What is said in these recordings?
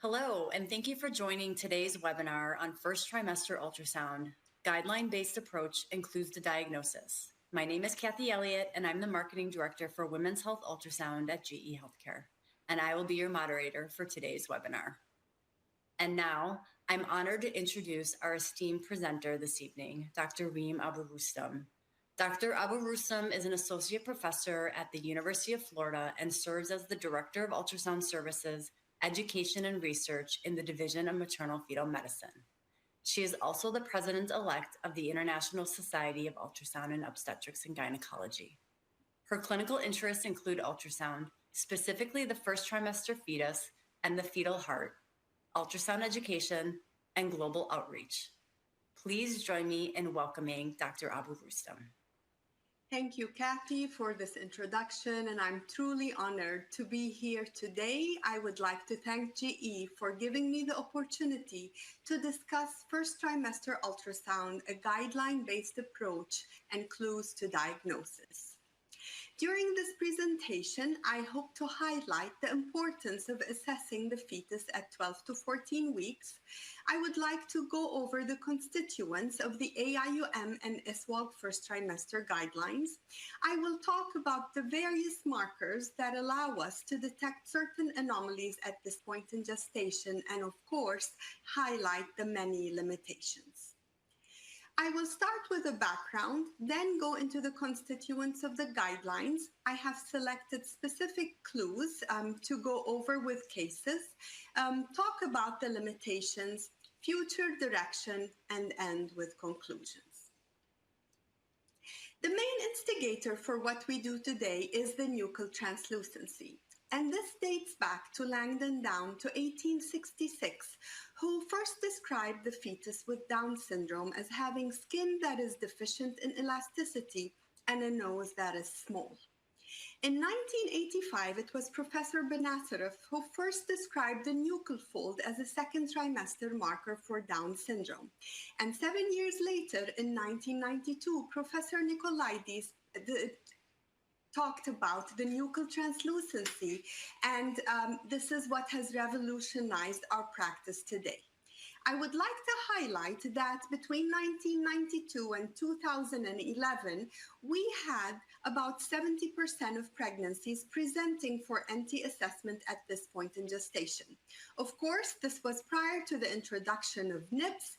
Hello, and thank you for joining today's webinar on first trimester ultrasound. Guideline-based approach includes the diagnosis. My name is Kathy Elliott, and I'm the Marketing Director for Women's Health Ultrasound at GE Healthcare, and I will be your moderator for today's webinar. And now, I'm honored to introduce our esteemed presenter this evening, Dr. Reem Abu-Rustam. Dr. Abu-Rustam is an associate professor at the University of Florida and serves as the Director of Ultrasound Services, Education and Research in the Division of Maternal Fetal Medicine. She is also the president-elect of the International Society of Ultrasound and Obstetrics and Gynecology. Her clinical interests include ultrasound, specifically the first trimester fetus and the fetal heart, ultrasound education, and global outreach. Please join me in welcoming Dr. Abu-Rustam. Thank you, Kathy, for this introduction, and I'm truly honored to be here today. I would like to thank GE for giving me the opportunity to discuss first trimester ultrasound, a guideline-based approach and clues to diagnosis. During this presentation, I hope to highlight the importance of assessing the fetus at 12 to 14 weeks. I would like to go over the constituents of the AIUM and ISWOG first trimester guidelines. I will talk about the various markers that allow us to detect certain anomalies at this point in gestation and, of course, highlight the many limitations. I will start with a background, then go into the constituents of the guidelines. I have selected specific clues to go over with cases, talk about the limitations, future direction, and end with conclusions. The main instigator for what we do today is the nucal translucency. And this dates back to Langdon Down to 1866, who first described the fetus with Down syndrome as having skin that is deficient in elasticity and a nose that is small. In 1985, it was Professor Benacerraf who first described the nucal fold as a second trimester marker for Down syndrome. And 7 years later, in 1992, Professor Nicolaides talked about the nucal translucency, and this is what has revolutionized our practice today. I would like to highlight that between 1992 and 2011, we had about 70% of pregnancies presenting for NT assessment at this point in gestation. Of course, this was prior to the introduction of NIPS,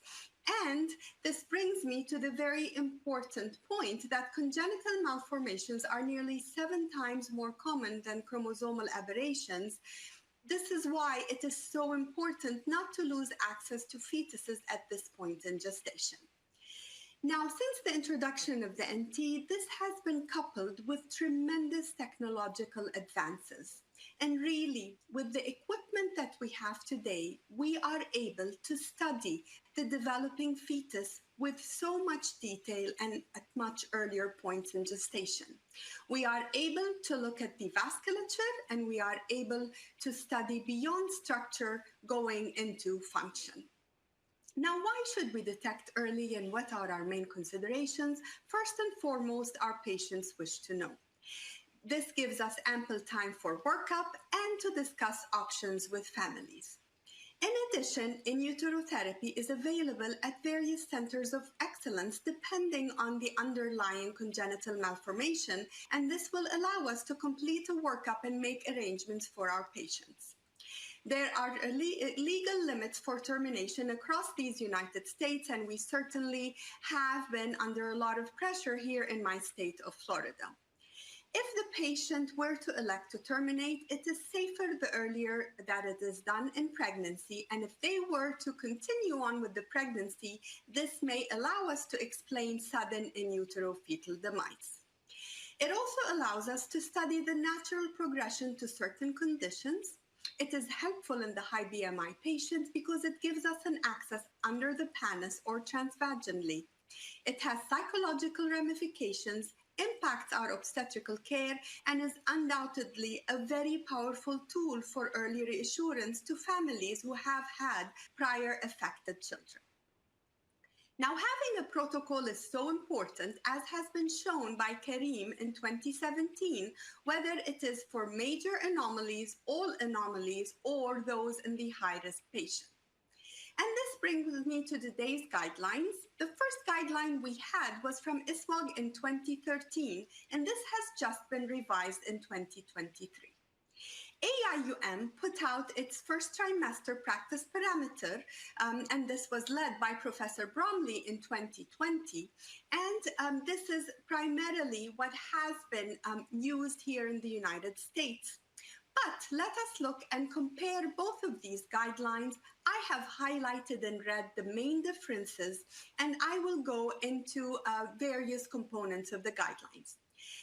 and this brings me to the very important point that congenital malformations are nearly 7 times more common than chromosomal aberrations. This is why it is so important not to lose access to fetuses at this point in gestation. Now, since the introduction of the NT, this has been coupled with tremendous technological advances. And really, with the equipment that we have today, we are able to study the developing fetus with so much detail and at much earlier points in gestation. We are able to look at the vasculature, and we are able to study beyond structure going into function. Now, why should we detect early, and what are our main considerations? First and foremost, our patients wish to know. This gives us ample time for workup and to discuss options with families. In addition, in utero therapy is available at various centers of excellence depending on the underlying congenital malformation, and this will allow us to complete a workup and make arrangements for our patients. There are legal limits for termination across these United States, and we certainly have been under a lot of pressure here in my state of Florida. If the patient were to elect to terminate, it is safer the earlier that it is done in pregnancy, and if they were to continue on with the pregnancy, this may allow us to explain sudden in utero fetal demise. It also allows us to study the natural progression to certain conditions. It is helpful in the high BMI patients because it gives us an access under the pannus or transvaginally. It has psychological ramifications, impacts our obstetrical care, and is undoubtedly a very powerful tool for early reassurance to families who have had prior affected children. Now, having a protocol is so important, as has been shown by Karim in 2017, whether it is for major anomalies, all anomalies, or those in the high-risk patient. And this brings me to today's guidelines. The first guideline we had was from ISWAG in 2013, and this has just been revised in 2023. AIUM put out its first trimester practice parameter, and this was led by Professor Bromley in 2020. And this is primarily what has been used here in the United States. But let us look and compare both of these guidelines. I have highlighted in red the main differences, and I will go into various components of the guidelines.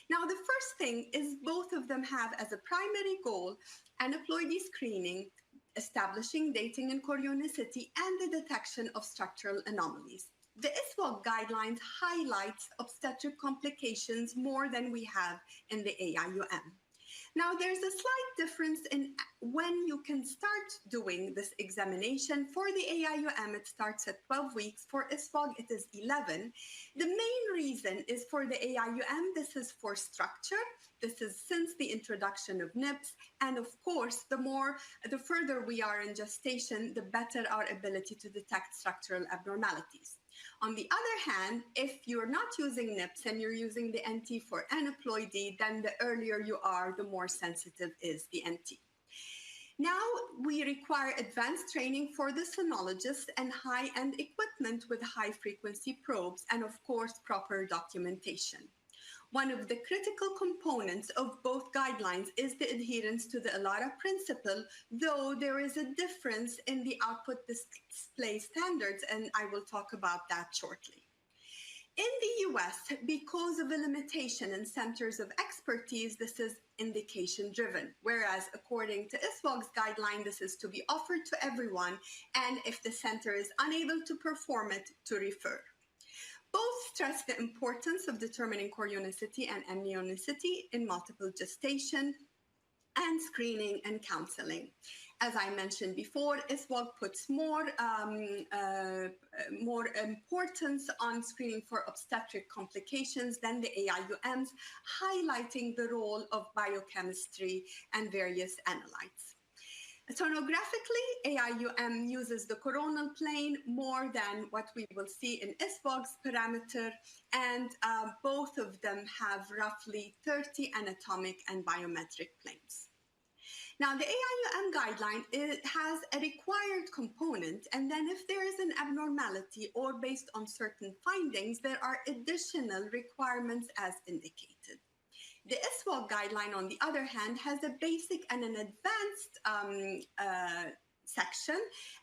Now, the first thing is both of them have as a primary goal aneuploidy screening, establishing dating and chorionicity, and the detection of structural anomalies. The ISWAG guidelines highlights obstetric complications more than we have in the AIUM. Now, there's a slight difference in when you can start doing this examination. For the AIUM, it starts at 12 weeks. For ISWAG, it is 11. The main reason is for the AIUM, this is for structure. This is since the introduction of NIPS. And of course, the further we are in gestation, the better our ability to detect structural abnormalities. On the other hand, if you're not using NIPS and you're using the NT for aneuploidy, then the earlier you are, the more sensitive is the NT. Now, we require advanced training for the sonologist and high-end equipment with high-frequency probes and, of course, proper documentation. One of the critical components of both guidelines is the adherence to the ALARA principle, though there is a difference in the output display standards, and I will talk about that shortly. In the US, because of a limitation in centers of expertise, this is indication-driven, whereas according to ISWAG's guideline, this is to be offered to everyone, and if the center is unable to perform it, to refer. Both stress the importance of determining chorionicity and amnionicity in multiple gestation and screening and counseling. As I mentioned before, ISWAG puts more importance on screening for obstetric complications than the AIUMs, highlighting the role of biochemistry and various analytes. Sonographically, AIUM uses the coronal plane more than what we will see in ISWAG's parameter, and both of them have roughly 30 anatomic and biometric planes. Now, the AIUM guideline, it has a required component, and then if there is an abnormality or based on certain findings, there are additional requirements as indicated. The ISWAG guideline, on the other hand, has a basic and an advanced section,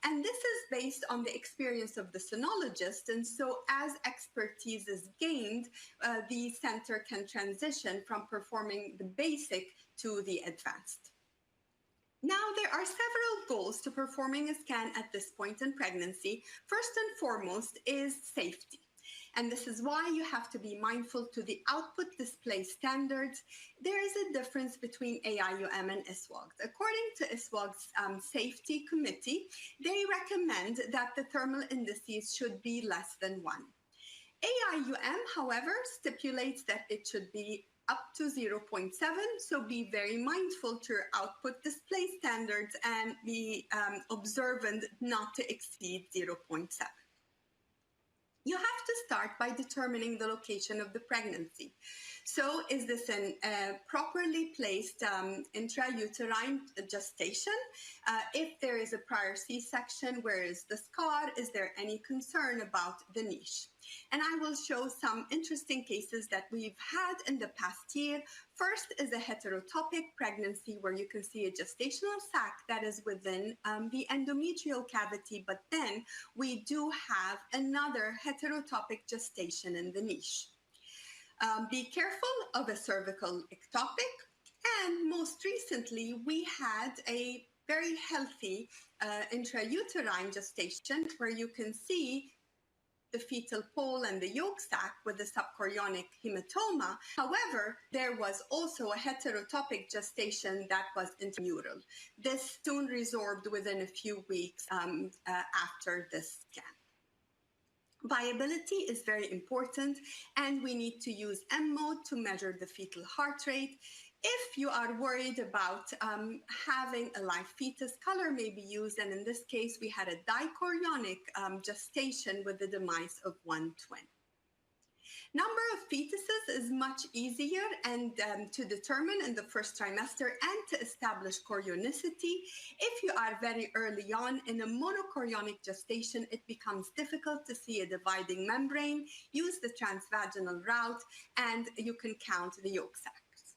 and this is based on the experience of the sonologist, and so as expertise is gained, the center can transition from performing the basic to the advanced. Now, there are several goals to performing a scan at this point in pregnancy. First and foremost is safety. And this is why you have to be mindful to the output display standards. There is a difference between AIUM and ISWAG. According to ISWAG's safety committee, they recommend that the thermal indices should be less than 1. AIUM, however, stipulates that it should be up to 0.7, so be very mindful to your output display standards and be observant not to exceed 0.7. You have to start by determining the location of the pregnancy. So is this a properly placed intrauterine gestation? If there is a prior C-section, where is the scar? Is there any concern about the niche? And I will show some interesting cases that we've had in the past year. First is a heterotopic pregnancy where you can see a gestational sac that is within the endometrial cavity, but then we do have another heterotopic gestation in the niche. Be careful of a cervical ectopic, and most recently we had a very healthy intrauterine gestation where you can see the fetal pole and the yolk sac with the subchorionic hematoma. However, there was also a heterotopic gestation that was intramural. This soon resorbed within a few weeks after this scan. Viability is very important, and we need to use M mode to measure the fetal heart rate. If you are worried about having a live fetus, color may be used, and in this case, we had a dichorionic gestation with the demise of one twin. Number of fetuses is much easier and to determine in the first trimester and to establish chorionicity. If you are very early on in a monochorionic gestation, it becomes difficult to see a dividing membrane. Use the transvaginal route and you can count the yolk sacs.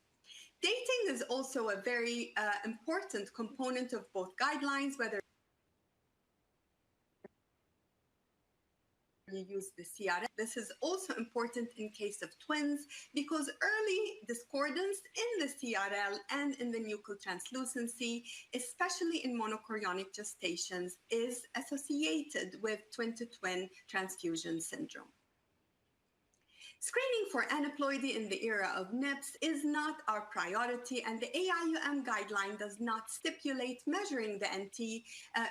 Dating is also a very important component of both guidelines, whether you use the CRL. This is also important in case of twins because early discordance in the CRL and in the nuchal translucency, especially in monochorionic gestations, is associated with twin-to-twin transfusion syndrome. Screening for aneuploidy in the era of NIPS is not our priority, and the AIUM guideline does not stipulate measuring the NT,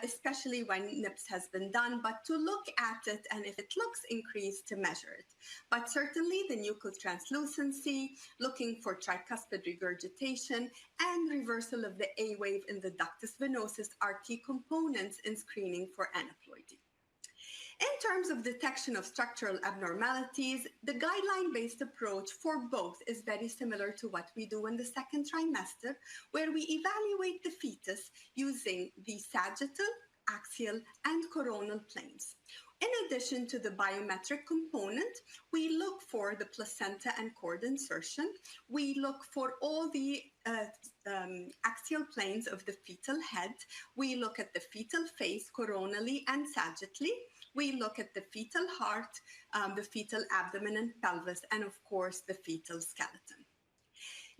especially when NIPS has been done, but to look at it, and if it looks increased, to measure it. But certainly the nuchal translucency, looking for tricuspid regurgitation, and reversal of the A wave in the ductus venosus are key components in screening for aneuploidy. In terms of detection of structural abnormalities, the guideline-based approach for both is very similar to what we do in the second trimester, where we evaluate the fetus using the sagittal, axial, and coronal planes. In addition to the biometric component, we look for the placenta and cord insertion. We look for all the axial planes of the fetal head. We look at the fetal face coronally and sagittally. We look at the fetal heart, the fetal abdomen and pelvis, and of course, the fetal skeleton.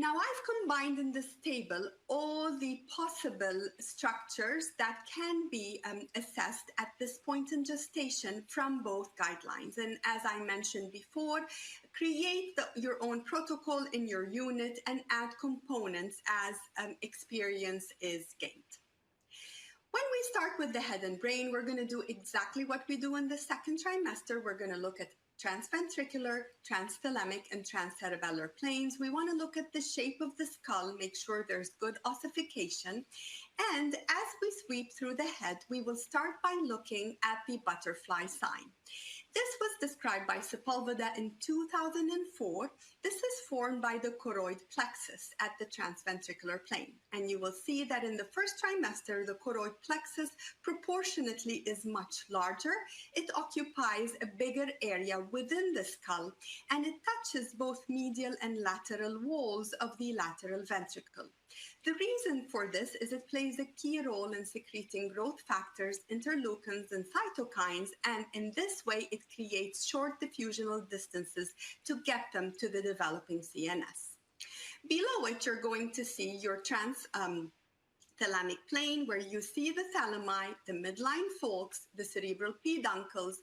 Now, I've combined in this table all the possible structures that can be assessed at this point in gestation from both guidelines. And as I mentioned before, create your own protocol in your unit and add components as experience is gained. When we start with the head and brain, we're going to do exactly what we do in the second trimester. We're going to look at transventricular, transthalamic, and transcerebellar planes. We want to look at the shape of the skull, make sure there's good ossification. And as we sweep through the head, we will start by looking at the butterfly sign. This was described by Sepulveda in 2004. This is formed by the choroid plexus at the transventricular plane. And you will see that in the first trimester, the choroid plexus proportionately is much larger. It occupies a bigger area within the skull, and it touches both medial and lateral walls of the lateral ventricle. The reason for this is it plays a key role in secreting growth factors, interleukins, and cytokines, and in this way, it creates short diffusional distances to get them to the developing CNS. Below it, you're going to see your thalamic plane, where you see the thalami, the midline forks, the cerebral peduncles,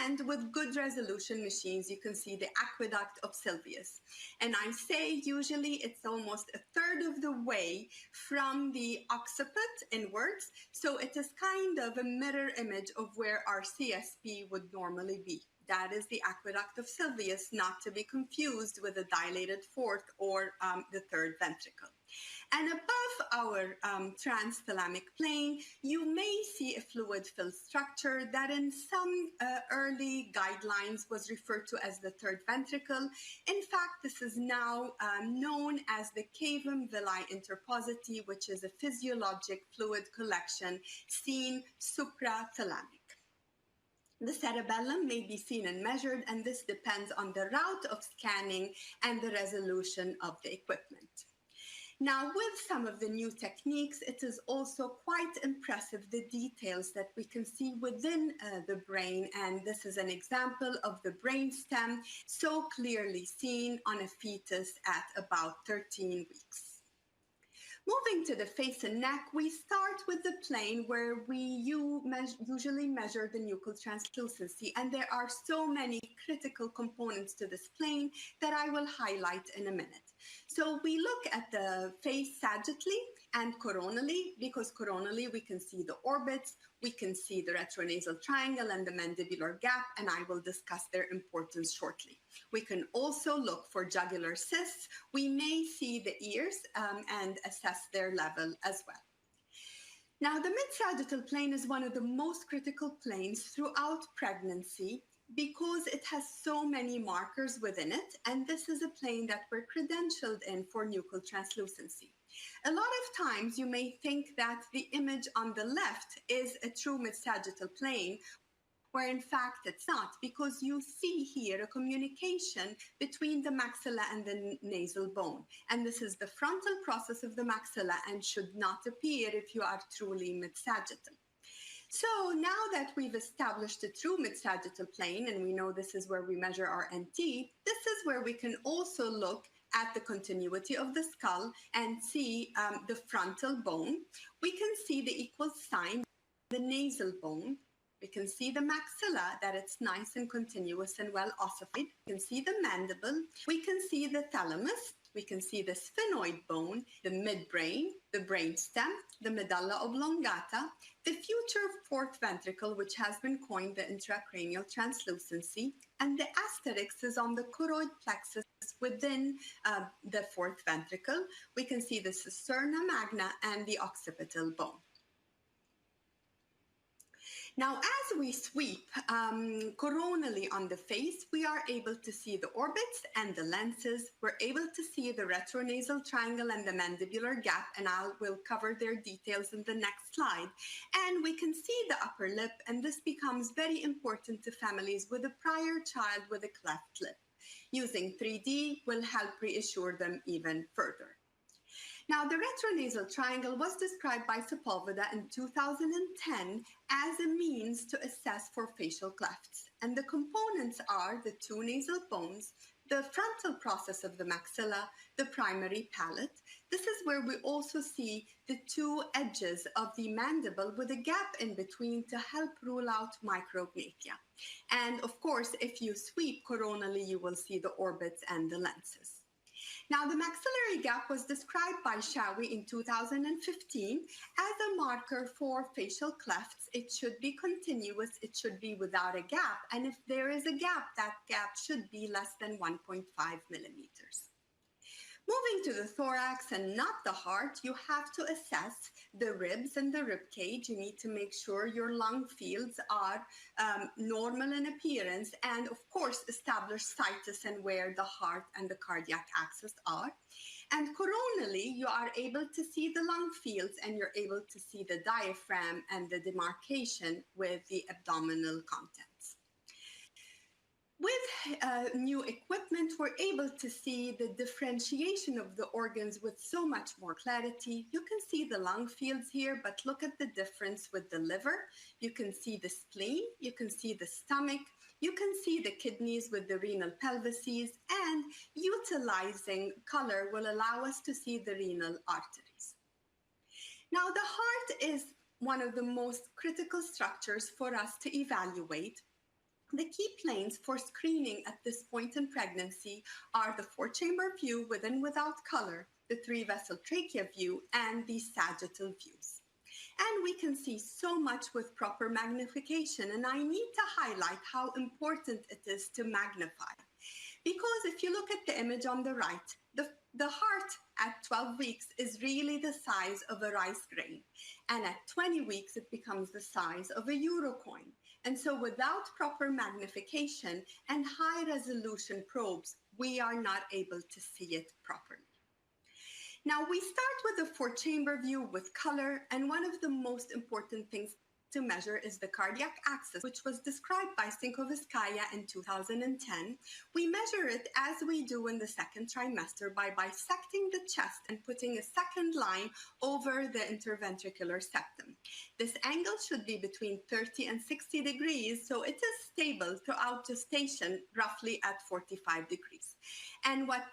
and with good resolution machines, you can see the aqueduct of Sylvius. And I say usually it's almost a third of the way from the occiput inwards, so it is kind of a mirror image of where our CSP would normally be. That is the aqueduct of Sylvius, not to be confused with the dilated fourth or the third ventricle. And above our transthalamic plane, you may see a fluid-filled structure that in some early guidelines was referred to as the third ventricle. In fact, this is now known as the cavum villi interpositi, which is a physiologic fluid collection seen suprathalamic. The cerebellum may be seen and measured, and this depends on the route of scanning and the resolution of the equipment. Now, with some of the new techniques, it is also quite impressive, the details that we can see within the brain. And this is an example of the brain stem, so clearly seen on a fetus at about 13 weeks. Moving to the face and neck, we start with the plane where we usually measure the nuchal translucency, and there are so many critical components to this plane that I will highlight in a minute. So we look at the face sagittally, and coronally, because coronally we can see the orbits, we can see the retronasal triangle and the mandibular gap, and I will discuss their importance shortly. We can also look for jugular cysts. We may see the ears and assess their level as well. Now, the mid-sagittal plane is one of the most critical planes throughout pregnancy because it has so many markers within it, and this is a plane that we're credentialed in for nuchal translucency. A lot of times you may think that the image on the left is a true mid-sagittal plane, where in fact it's not, because you see here a communication between the maxilla and the nasal bone. And this is the frontal process of the maxilla and should not appear if you are truly mid-sagittal. So now that we've established a true mid-sagittal plane, and we know this is where we measure our NT, this is where we can also look at the continuity of the skull and see the frontal bone. We can see the equal sign, the nasal bone. We can see the maxilla, that it's nice and continuous and well ossified. We can see the mandible. We can see the thalamus. We can see the sphenoid bone, the midbrain, the brainstem, the medulla oblongata, the future fourth ventricle, which has been coined the intracranial translucency, and the asterisk is on the choroid plexus within the fourth ventricle. We can see the cisterna magna and the occipital bone. Now, as we sweep coronally on the face, we are able to see the orbits and the lenses. We're able to see the retronasal triangle and the mandibular gap, and I will cover their details in the next slide. And we can see the upper lip, and this becomes very important to families with a prior child with a cleft lip. Using 3D will help reassure them even further. Now, the retronasal triangle was described by Sepulveda in 2010 as a means to assess for facial clefts. And the components are the two nasal bones, the frontal process of the maxilla, the primary palate. This is where we also see the two edges of the mandible with a gap in between to help rule out micrognathia. And of course, if you sweep coronally, you will see the orbits and the lenses. Now, the maxillary gap was described by Shawi in 2015 as a marker for facial clefts. It should be continuous, it should be without a gap, and if there is a gap, that gap should be less than 1.5 millimeters. Moving to the thorax and not the heart, you have to assess the ribs and the rib cage. You need to make sure your lung fields are normal in appearance, and of course establish situs and where the heart and the cardiac axis are. And coronally, you are able to see the lung fields, and you're able to see the diaphragm and the demarcation with the abdominal contents. With new equipment, we're able to see the differentiation of the organs with so much more clarity. You can see the lung fields here, but look at the difference with the liver. You can see the spleen, you can see the stomach, you can see the kidneys with the renal pelvises, and utilizing color will allow us to see the renal arteries. Now, the heart is one of the most critical structures for us to evaluate. The key planes for screening at this point in pregnancy are the four-chamber view with and without color, the three-vessel trachea view, and the sagittal views. And we can see so much with proper magnification, and I need to highlight how important it is to magnify. Because if you look at the image on the right, the heart at 12 weeks is really the size of a rice grain, and at 20 weeks it becomes the size of a euro coin. And so without proper magnification and high-resolution probes, we are not able to see it properly. Now, we start with a four-chamber view with color, and one of the most important things to measure is the cardiac axis, which was described by Sinkoviskaya in 2010. We measure it as we do in the second trimester by bisecting the chest and putting a second line over the interventricular septum. This angle should be between 30 and 60 degrees, so it is stable throughout gestation, roughly at 45 degrees. And what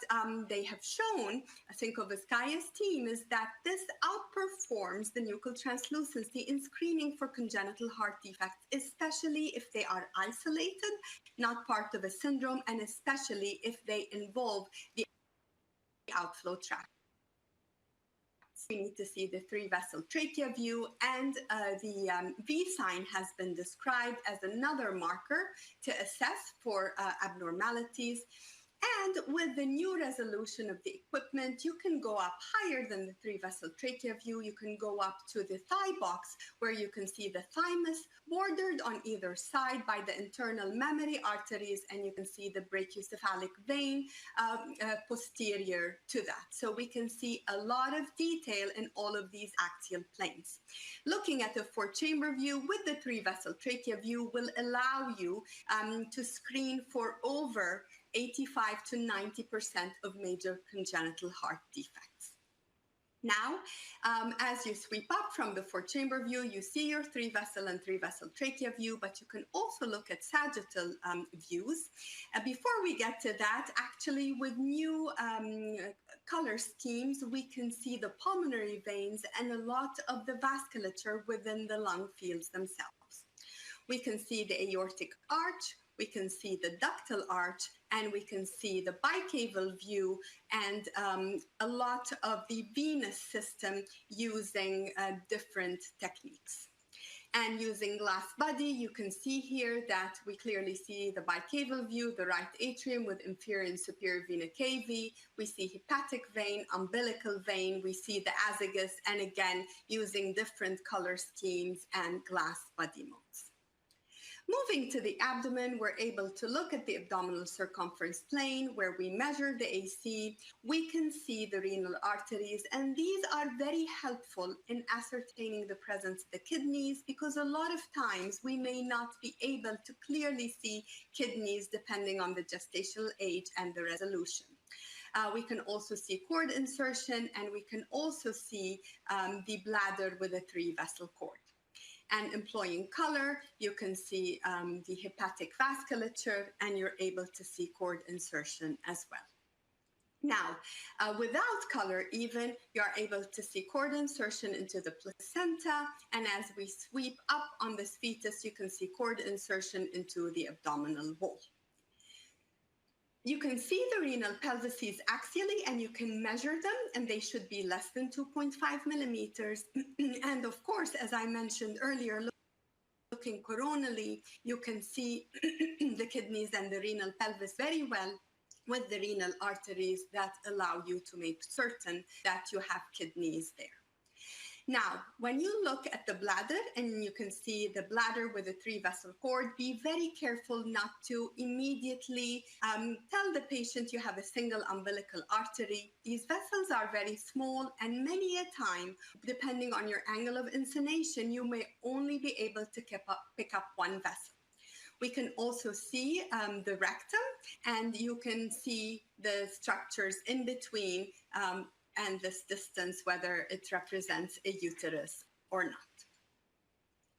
they have shown, Sinkoviskaya's team, is that this outperforms the nuchal translucency in screening for congenital heart defects, especially if they are isolated, not part of a syndrome, and especially if they involve the outflow tract. We need to see the three-vessel trachea view, and the V sign has been described as another marker to assess for abnormalities. And with the new resolution of the equipment, you can go up higher than the three-vessel trachea view. You can go up to the thigh box, where you can see the thymus bordered on either side by the internal mammary arteries, and you can see the brachiocephalic vein posterior to that. So we can see a lot of detail in all of these axial planes. Looking at the four-chamber view with the three-vessel trachea view will allow you to screen for over 85 to 90% of major congenital heart defects. Now, as you sweep up from the four-chamber view, you see your three-vessel and three-vessel trachea view, but you can also look at sagittal views. Before we get to that, actually, with new color schemes, we can see the pulmonary veins and a lot of the vasculature within the lung fields themselves. We can see the aortic arch, we can see the ductal arch, and we can see the bicaval view and a lot of the venous system using different techniques. And using glass body, you can see here that we clearly see the bicaval view, the right atrium with inferior and superior vena cava. We see hepatic vein, umbilical vein, we see the azygos, and again, using different color schemes and glass body modes. Moving to the abdomen, we're able to look at the abdominal circumference plane where we measure the AC. We can see the renal arteries, and these are very helpful in ascertaining the presence of the kidneys, because a lot of times we may not be able to clearly see kidneys depending on the gestational age and the resolution. We can also see cord insertion, and we can also see the bladder with a three-vessel cord. And employing color, you can see the hepatic vasculature, and you're able to see cord insertion as well. Now, without color even, you're able to see cord insertion into the placenta, and as we sweep up on this fetus, you can see cord insertion into the abdominal wall. You can see the renal pelvises axially, and you can measure them, and they should be less than 2.5 millimeters. And of course, as I mentioned earlier, looking coronally, you can see the kidneys and the renal pelvis very well with the renal arteries that allow you to make certain that you have kidneys there. Now, when you look at the bladder and you can see the bladder with a three-vessel cord, be very careful not to immediately tell the patient you have a single umbilical artery. These vessels are very small, and many a time, depending on your angle of insonation, you may only be able to pick up one vessel. We can also see the rectum, and you can see the structures in between and this distance, whether it represents a uterus or not.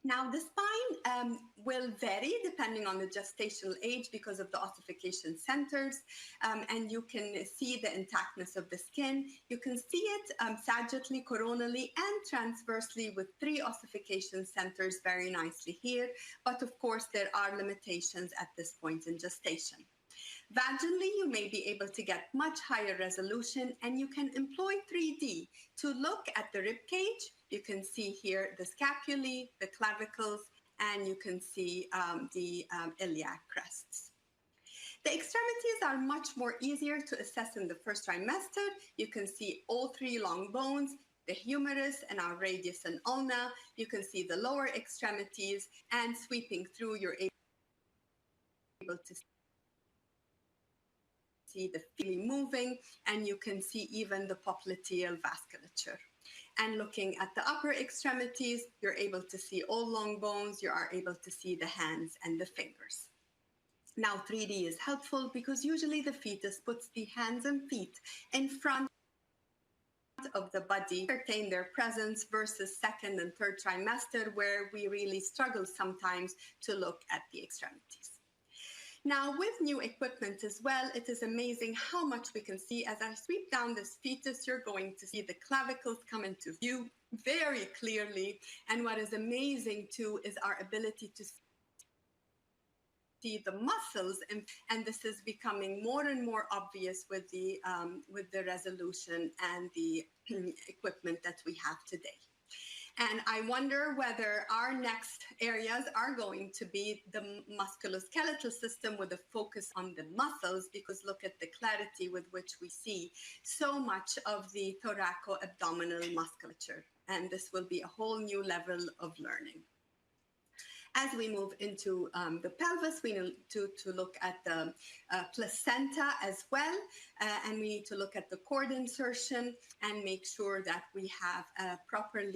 Now, the spine will vary depending on the gestational age because of the ossification centers, and you can see the intactness of the skin. You can see it sagittally, coronally, and transversely with 3 ossification centers very nicely here. But of course, there are limitations at this point in gestation. Vaginally, you may be able to get much higher resolution, and you can employ 3D to look at the rib cage. You can see here the scapulae, the clavicles, and you can see the iliac crests. The extremities are much more easier to assess in the first trimester. You can see all 3 long bones, the humerus and our radius and ulna. You can see the lower extremities, and sweeping through, you're able to see the feet moving, and you can see even the popliteal vasculature. And looking at the upper extremities, you're able to see all long bones, you are able to see the hands and the fingers. Now, 3D is helpful because usually the fetus puts the hands and feet in front of the body to ascertain their presence, versus second and third trimester, where we really struggle sometimes to look at the extremities. Now, with new equipment as well, it is amazing how much we can see. As I sweep down this fetus, you're going to see the clavicles come into view very clearly. And what is amazing too is our ability to see the muscles, and this is becoming more and more obvious with the resolution and the equipment that we have today. And I wonder whether our next areas are going to be the musculoskeletal system with a focus on the muscles, because look at the clarity with which we see so much of the thoraco-abdominal musculature. And this will be a whole new level of learning. As we move into the pelvis, we need to look at the placenta as well, and we need to look at the cord insertion and make sure that we have a proper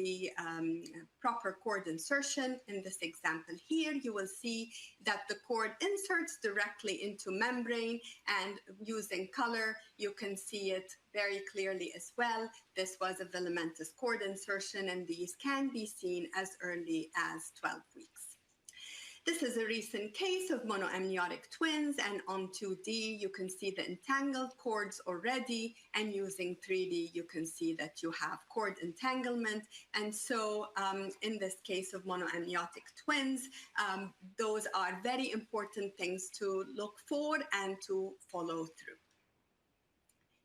cord insertion. In this example here, you will see that the cord inserts directly into membrane, and using color, you can see it very clearly as well. This was a filamentous cord insertion, and these can be seen as early as 12 weeks. This is a recent case of monoamniotic twins, and on 2D, you can see the entangled cords already, and using 3D, you can see that you have cord entanglement. And so in this case of monoamniotic twins, those are very important things to look for and to follow through.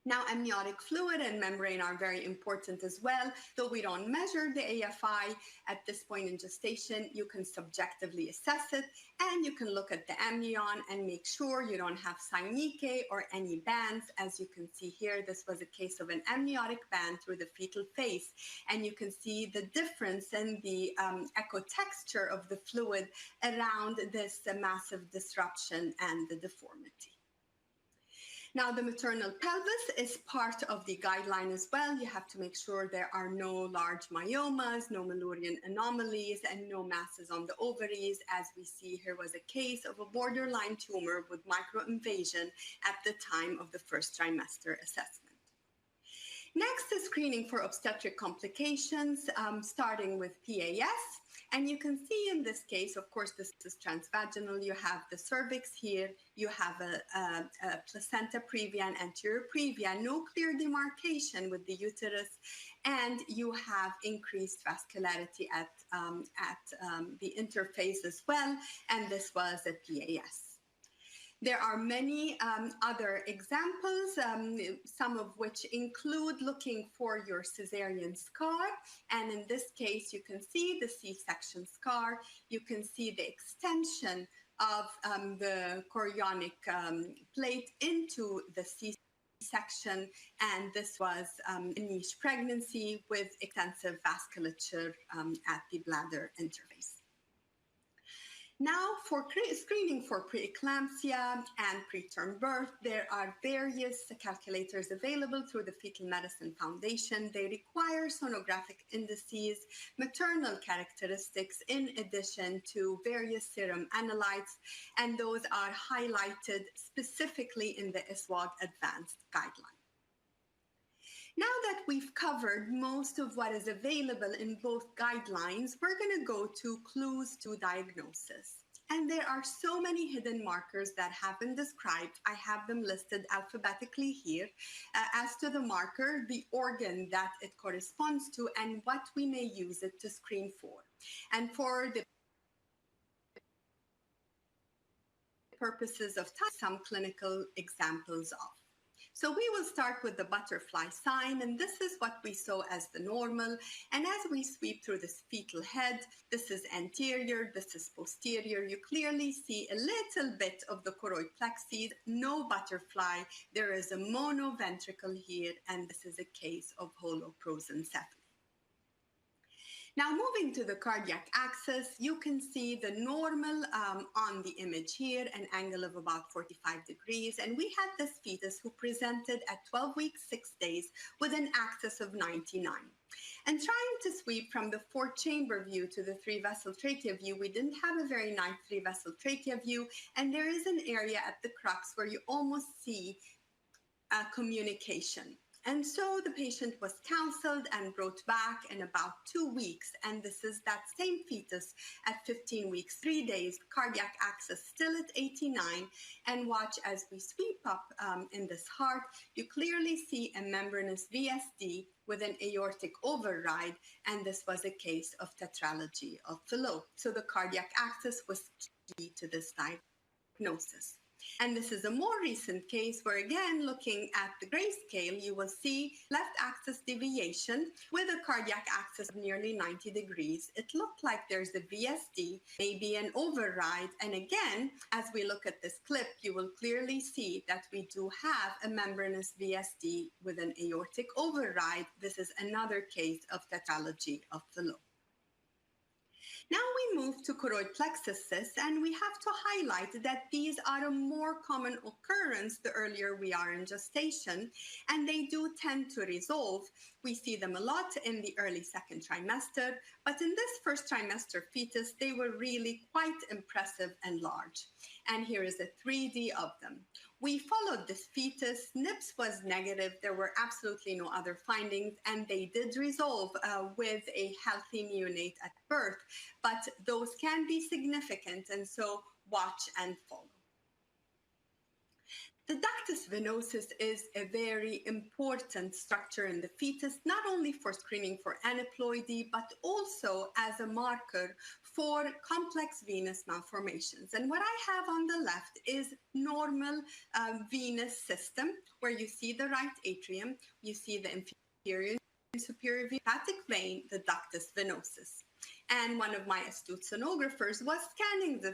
Now, amniotic fluid and membrane are very important as well. Though we don't measure the AFI at this point in gestation, you can subjectively assess it, and you can look at the amnion and make sure you don't have synechiae or any bands. As you can see here, this was a case of an amniotic band through the fetal face, and you can see the difference in the ecotexture of the fluid around this massive disruption and the deformity. Now, the maternal pelvis is part of the guideline as well. You have to make sure there are no large myomas, no Müllerian anomalies, and no masses on the ovaries. As we see here was a case of a borderline tumor with microinvasion at the time of the first trimester assessment. Next is screening for obstetric complications, starting with PAS. And you can see in this case, of course, this is transvaginal. You have the cervix here. You have a placenta previa and anterior previa, no clear demarcation with the uterus, and you have increased vascularity at the interface as well. And this was a PAS. There are many other examples, some of which include looking for your cesarean scar. And in this case, you can see the C-section scar. You can see the extension of the chorionic plate into the C-section. And this was a niche pregnancy with extensive vasculature at the bladder interface. Now, for screening for preeclampsia and preterm birth, there are various calculators available through the Fetal Medicine Foundation. They require sonographic indices, maternal characteristics, in addition to various serum analytes, and those are highlighted specifically in the ISWAG Advanced Guideline. Now that we've covered most of what is available in both guidelines, we're going to go to clues to diagnosis. And there are so many hidden markers that have been described. I have them listed alphabetically here as to the marker, the organ that it corresponds to, and what we may use it to screen for. And for the purposes of time, some clinical examples of. So we will start with the butterfly sign, and this is what we saw as the normal. And as we sweep through this fetal head, this is anterior, this is posterior. You clearly see a little bit of the choroid plexus, no butterfly. There is a monoventricle here, and this is a case of holoprosencephaly. Now, moving to the cardiac axis, you can see the normal on the image here, an angle of about 45 degrees. And we had this fetus who presented at 12 weeks, 6 days with an axis of 99. And trying to sweep from the 4-chamber view to the 3-vessel trachea view, we didn't have a very nice 3-vessel trachea view. And there is an area at the crux where you almost see communication. And so the patient was counseled and brought back in about 2 weeks. And this is that same fetus at 15 weeks, 3 days, cardiac axis still at 89. And watch as we sweep up in this heart, you clearly see a membranous VSD with an aortic override. And this was a case of tetralogy of Fallot. So the cardiac axis was key to this diagnosis. diagnosis. And this is a more recent case where, again, looking at the grayscale, you will see left axis deviation with a cardiac axis of nearly 90 degrees. It looked like there's a VSD, maybe an override. And again, as we look at this clip, you will clearly see that we do have a membranous VSD with an aortic override. This is another case of tetralogy of the lobe. Now we move to choroid plexus cysts, and we have to highlight that these are a more common occurrence the earlier we are in gestation, and they do tend to resolve. We see them a lot in the early second trimester, but in this first trimester fetus, they were really quite impressive and large. And here is a 3D of them. We followed this fetus. NIPS was negative. There were absolutely no other findings, and they did resolve with a healthy neonate at birth, but those can be significant, and so watch and follow. The ductus venosus is a very important structure in the fetus, not only for screening for aneuploidy, but also as a marker for complex venous malformations. And what I have on the left is normal venous system, where you see the right atrium, you see the inferior and superior hepatic vein, the ductus venosus. And one of my astute sonographers was scanning the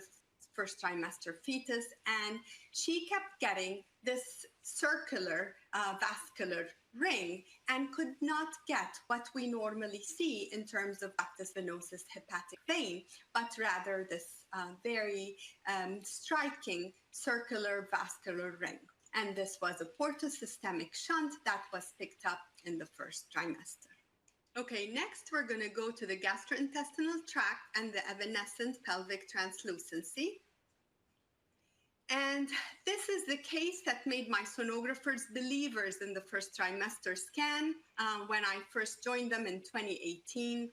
first trimester fetus, and she kept getting this circular vascular ring and could not get what we normally see in terms of ductus venosus hepatic vein, but rather this very striking circular vascular ring. And this was a portosystemic shunt that was picked up in the first trimester. Okay, next we're going to go to the gastrointestinal tract and the evanescent pelvic translucency. And this is the case that made my sonographers believers in the first trimester scan when I first joined them in 2018.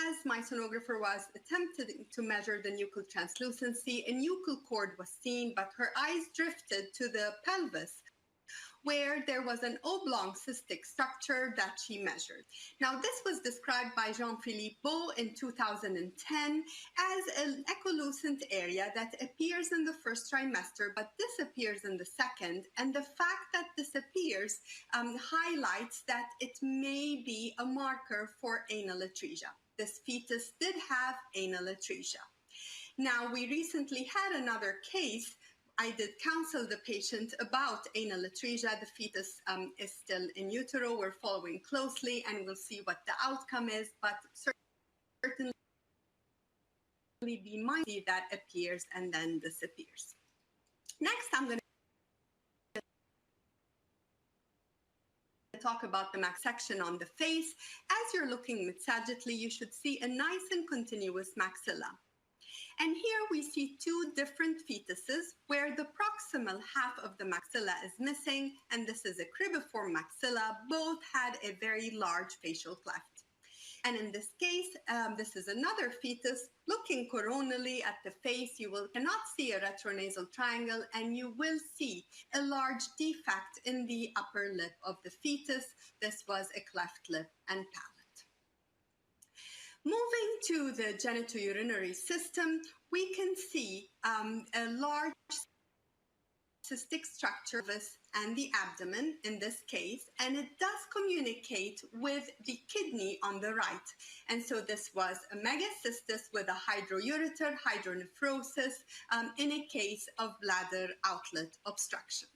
As my sonographer was attempting to measure the nuchal translucency, a nuchal cord was seen, but her eyes drifted to the pelvis, where there was an oblong cystic structure that she measured. Now, this was described by Jean-Philippe Beau in 2010 as an echolucent area that appears in the first trimester, but disappears in the second. And the fact that this appears highlights that it may be a marker for anal atresia. This fetus did have anal atresia. Now, we recently had another case. I did counsel the patient about anal atresia. The fetus is still in utero. We're following closely, and we'll see what the outcome is, but certainly be mindful that appears and then disappears. Next, I'm going to talk about the max section on the face. As you're looking mid-sagittally, you should see a nice and continuous maxilla. And here we see two different fetuses where the proximal half of the maxilla is missing, and this is a cribiform maxilla. Both had a very large facial cleft. And in this case, this is another fetus looking coronally at the face. You cannot see a retronasal triangle, and you will see a large defect in the upper lip of the fetus. This was a cleft lip and palate. Moving to the genitourinary system, we can see a large cystic structure and the abdomen in this case, and it does communicate with the kidney on the right. And so this was a megacystis with a hydroureter, hydronephrosis in a case of bladder outlet obstruction.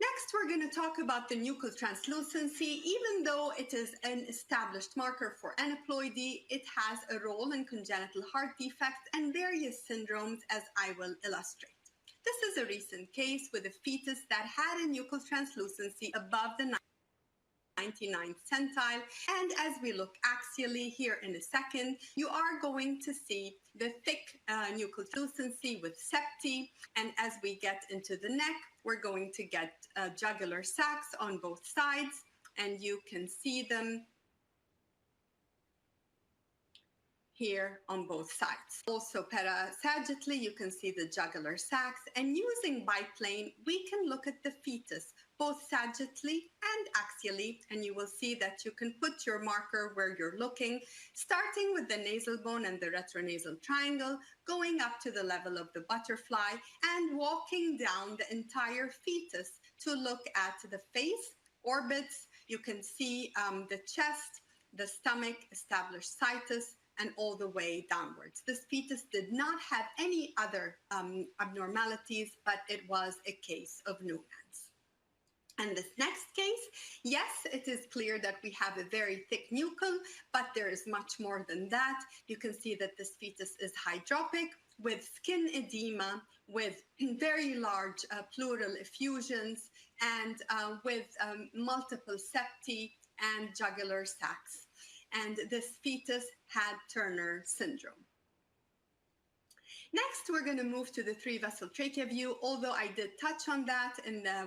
Next, we're going to talk about the nuchal translucency. Even though it is an established marker for aneuploidy, it has a role in congenital heart defects and various syndromes, as I will illustrate. This is a recent case with a fetus that had a nuchal translucency above the 99th centile. And as we look axially here in a second, you are going to see the thick nuchal translucency with septi. And as we get into the neck, we're going to get jugular sacs on both sides, and you can see them here on both sides. Also parasagittally, you can see the jugular sacs, and using biplane, we can look at the fetus both sagittally and axially, and you will see that you can put your marker where you're looking, starting with the nasal bone and the retronasal triangle, going up to the level of the butterfly, and walking down the entire fetus to look at the face, orbits. You can see the chest, the stomach, established situs, and all the way downwards. This fetus did not have any other abnormalities, but it was a case of Newman's. And this next case, yes, it is clear that we have a very thick nucal, but there is much more than that. You can see that this fetus is hydropic with skin edema, with very large pleural effusions, and with multiple septi and jugular sacs. And this fetus had Turner syndrome. Next, we're going to move to the three-vessel trachea view, although I did touch on that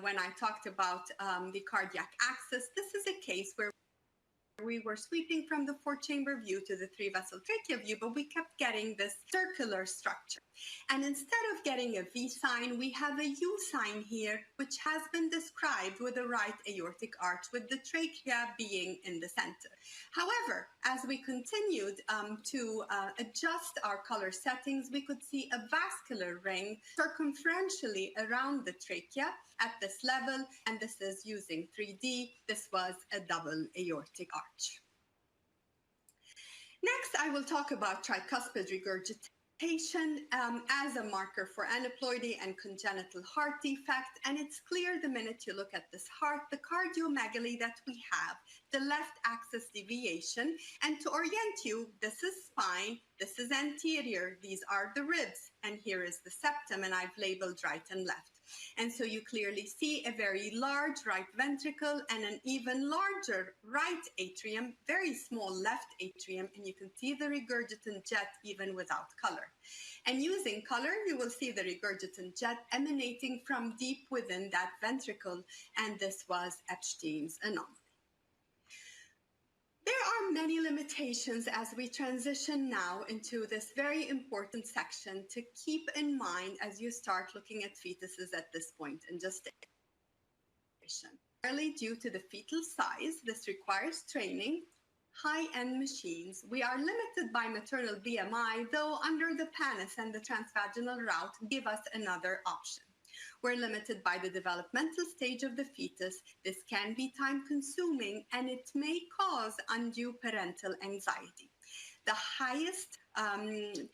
when I talked about the cardiac axis. This is a case where we were sweeping from the four-chamber view to the three-vessel trachea view, but we kept getting this circular structure. And instead of getting a V sign, we have a U sign here, which has been described with a right aortic arch, with the trachea being in the center. However, as we continued to adjust our color settings, we could see a vascular ring circumferentially around the trachea at this level, and this is using 3D. This was a double aortic arch. Next, I will talk about tricuspid regurgitation as a marker for aneuploidy and congenital heart defect. And it's clear the minute you look at this heart, the cardiomegaly that we have, the left axis deviation. And to orient you, this is spine, this is anterior, these are the ribs, and here is the septum, and I've labeled right and left. And so you clearly see a very large right ventricle and an even larger right atrium, very small left atrium, and you can see the regurgitant jet even without color. And using color, you will see the regurgitant jet emanating from deep within that ventricle, and this was Epstein's anomaly. There are many limitations as we transition now into this very important section to keep in mind as you start looking at fetuses at this point in gestation. Primarily due to the fetal size, this requires training, high-end machines. We are limited by maternal BMI, though under the PANIS and the transvaginal route give us another option. We're limited by the developmental stage of the fetus. This can be time-consuming, and it may cause undue parental anxiety. The highest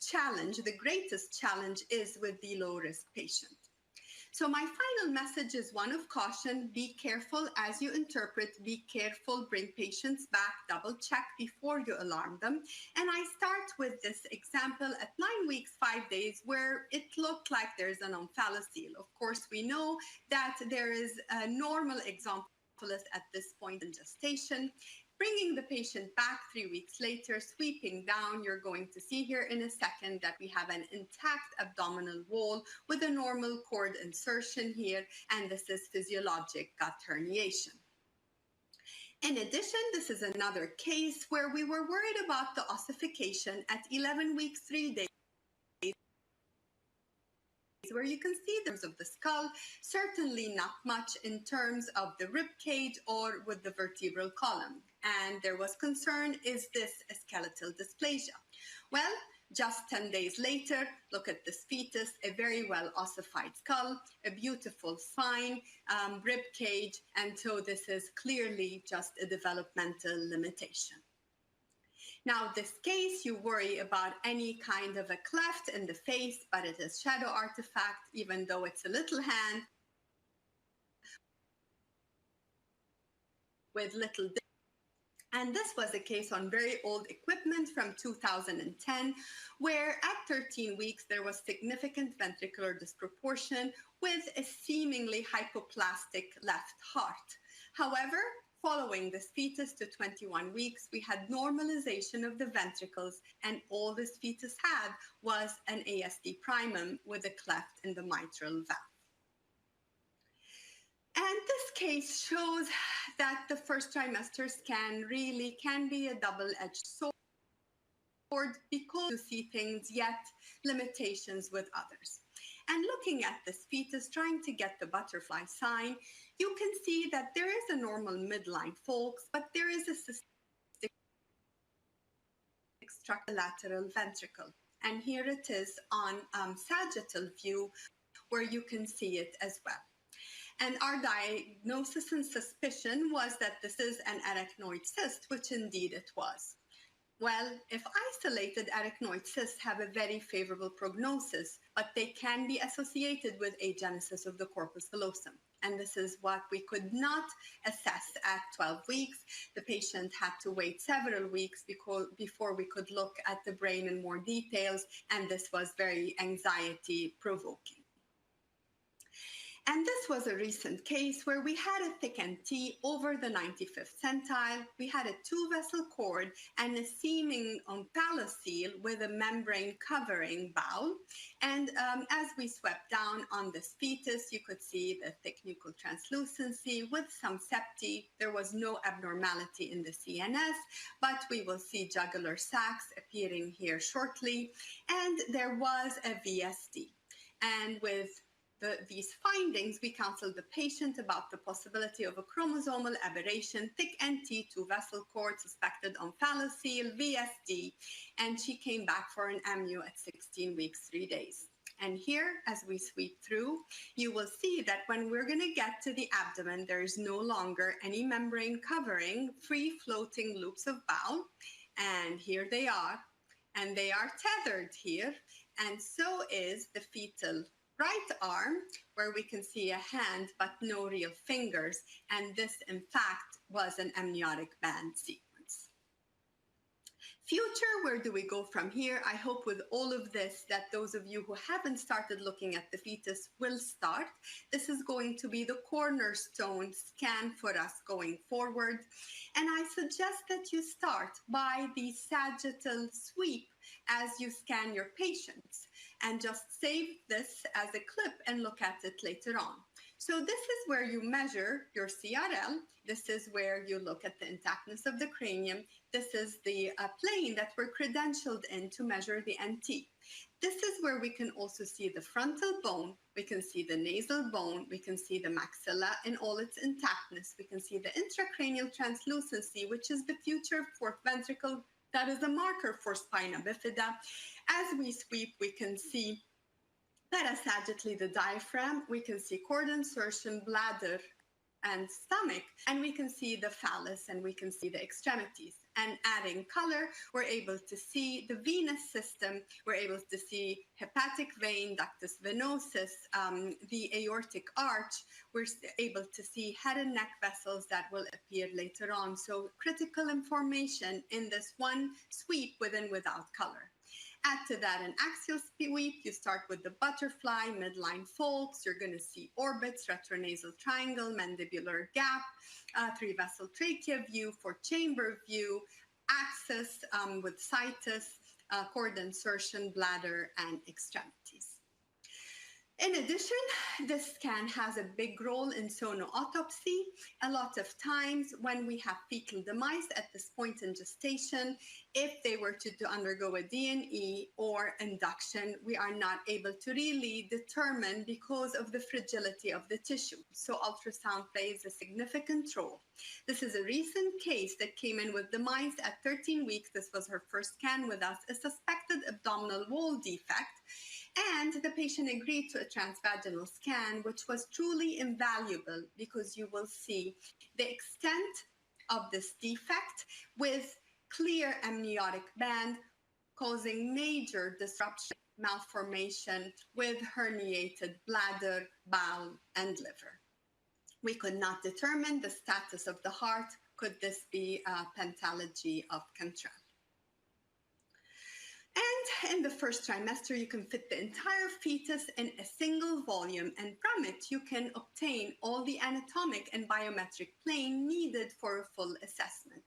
challenge, the greatest challenge, is with the low-risk patient. So my final message is one of caution. Be careful as you interpret. Be careful. Bring patients back. Double check before you alarm them. And I start with this example at 9 weeks, 5 days, where it looked like there's an omphalocele. Of course, we know that there is a normal exomphalus at this point in gestation. Bringing the patient back 3 weeks later, sweeping down, you're going to see here in a second that we have an intact abdominal wall with a normal cord insertion here, and this is physiologic gut herniation. In addition, this is another case where we were worried about the ossification at 11 weeks, 3 days, where you can see the of the skull, certainly not much in terms of the rib cage or with the vertebral column. And there was concern, is this a skeletal dysplasia? Well, just 10 days later, look at this fetus, a very well ossified skull, a beautiful spine, rib cage, and so this is clearly just a developmental limitation. Now, this case, you worry about any kind of a cleft in the face, but it is shadow artifact, even though it's a little hand with little. And this was a case on very old equipment from 2010, where at 13 weeks, there was significant ventricular disproportion with a seemingly hypoplastic left heart. However, following this fetus to 21 weeks, we had normalization of the ventricles, and all this fetus had was an ASD primum with a cleft in the mitral valve. And this case shows that the first trimester scan really can be a double-edged sword because you see things, yet limitations with others. And looking at this fetus, trying to get the butterfly sign, you can see that there is a normal midline folks, but there is a cystic structure lateral ventricle. And here it is on sagittal view, where you can see it as well. And our diagnosis and suspicion was that this is an arachnoid cyst, which indeed it was. Well, if isolated arachnoid cysts have a very favorable prognosis, but they can be associated with agenesis of the corpus callosum. And this is what we could not assess at 12 weeks. The patient had to wait several weeks before we could look at the brain in more details, and this was very anxiety-provoking. And this was a recent case where we had a thick NT over the 95th centile. We had a 2-vessel cord and a seaming omphalocele with a membrane covering bowel. And as we swept down on this fetus, you could see the thick nuchal translucency with some septi. There was no abnormality in the CNS, but we will see jugular sacs appearing here shortly. And there was a VSD. And with these findings, we counseled the patient about the possibility of a chromosomal aberration, thick NT, 2-vessel cord, suspected omphalocele, VSD, and she came back for an MU at 16 weeks, 3 days. And here, as we sweep through, you will see that when we're going to get to the abdomen, there is no longer any membrane covering, free-floating loops of bowel, and here they are, and they are tethered here, and so is the fetal right arm, where we can see a hand but no real fingers, and this in fact was an amniotic band sequence. Future, where do we go from here? I hope with all of this that those of you who haven't started looking at the fetus will start. This is going to be the cornerstone scan for us going forward, and I suggest that you start by the sagittal sweep as you scan your patients, and just save this as a clip and look at it later on. So this is where you measure your CRL. This is where you look at the intactness of the cranium. This is the plane that we're credentialed in to measure the NT. This is where we can also see the frontal bone. We can see the nasal bone. We can see the maxilla in all its intactness. We can see the intracranial translucency, which is the future fourth ventricle. That is a marker for spina bifida. As we sweep, we can see parasagittally the diaphragm, we can see cord insertion, bladder, and stomach, and we can see the phallus, and we can see the extremities. And adding color, we're able to see the venous system, we're able to see hepatic vein, ductus venosus, the aortic arch, we're able to see head and neck vessels that will appear later on. So critical information in this one sweep with and without color. Add to that an axial sweep. You start with the butterfly, midline folks. You're going to see orbits, retronasal triangle, mandibular gap, 3-vessel trachea view, 4-chamber view, axis with situs, cord insertion, bladder, and extremities. In addition, this scan has a big role in sonoautopsy. A lot of times when we have fetal demise at this point in gestation, if they were to undergo a D&E or induction, we are not able to really determine because of the fragility of the tissue. So ultrasound plays a significant role. This is a recent case that came in with demise at 13 weeks. This was her first scan with us, a suspected abdominal wall defect. And the patient agreed to a transvaginal scan, which was truly invaluable because you will see the extent of this defect with clear amniotic band causing major disruption, malformation with herniated bladder, bowel, and liver. We could not determine the status of the heart. Could this be a pathology of Cantrell? And in the first trimester, you can fit the entire fetus in a single volume, and from it, you can obtain all the anatomic and biometric plane needed for a full assessment.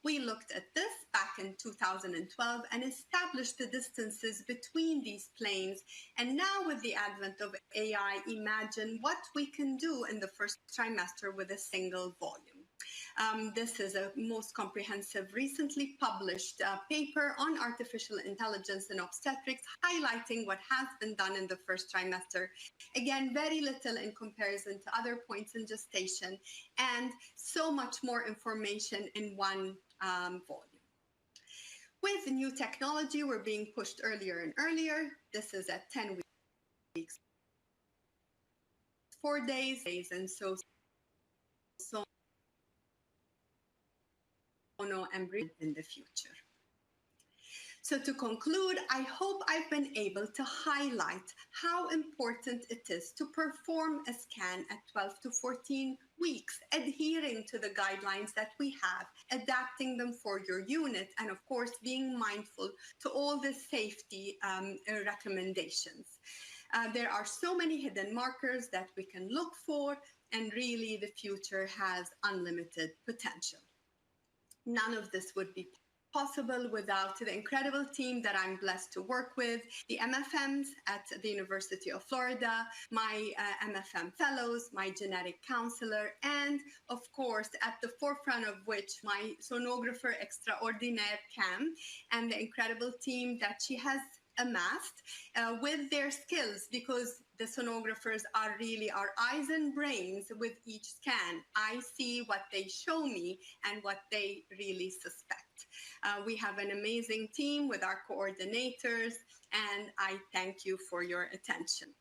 We looked at this back in 2012 and established the distances between these planes. And now with the advent of AI, imagine what we can do in the first trimester with a single volume. This is a most comprehensive, recently published paper on artificial intelligence in obstetrics, highlighting what has been done in the first trimester. Again, very little in comparison to other points in gestation, and so much more information in one volume. With new technology, we're being pushed earlier and earlier. This is at 10 weeks, 4 days, and so embryo in the future. So to conclude, I hope I've been able to highlight how important it is to perform a scan at 12 to 14 weeks, adhering to the guidelines that we have, adapting them for your unit, and of course, being mindful to all the safety recommendations. There are so many hidden markers that we can look for, and really the future has unlimited potential. None of this would be possible without the incredible team that I'm blessed to work with, the MFMs at the University of Florida, my MFM fellows, my genetic counselor, and of course, at the forefront of which my sonographer extraordinaire, Cam, and the incredible team that she has amassed with their skills, because the sonographers are really our eyes and brains with each scan. I see what they show me and what they really suspect. We have an amazing team with our coordinators, and I thank you for your attention.